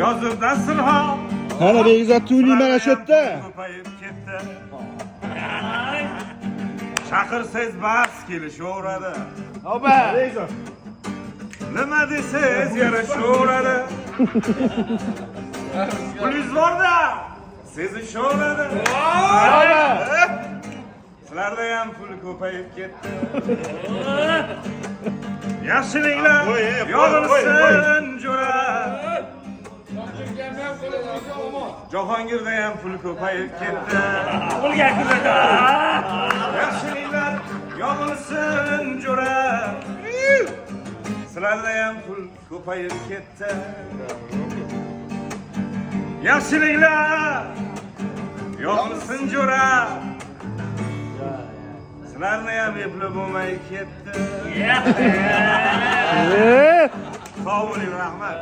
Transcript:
yozib dasturxon Qani Begzod Tuli mana shu yerda. ko'payib ketdi. Chaqirsangiz bas kelishaveradi. Oba. Begzod. Nima desangiz yarashaveradi. Pulingiz borda sezishaveradi. Sizlarda ham pul ko'payib ketdi. Yaxshiliklar yog'ilsin jo'ra. Jahongirda ham pul ko'payib ketdi. Pulga kiradi. Yaxshiliklar yog'ilsin jo'ra. Sizlarda ham pul ko'payib ketdi. Yaxshiliklar yog'ilsin jo'ra. Sizlarni ham epli bo'lmay ketdi. Sog' bo'ling, rahmat.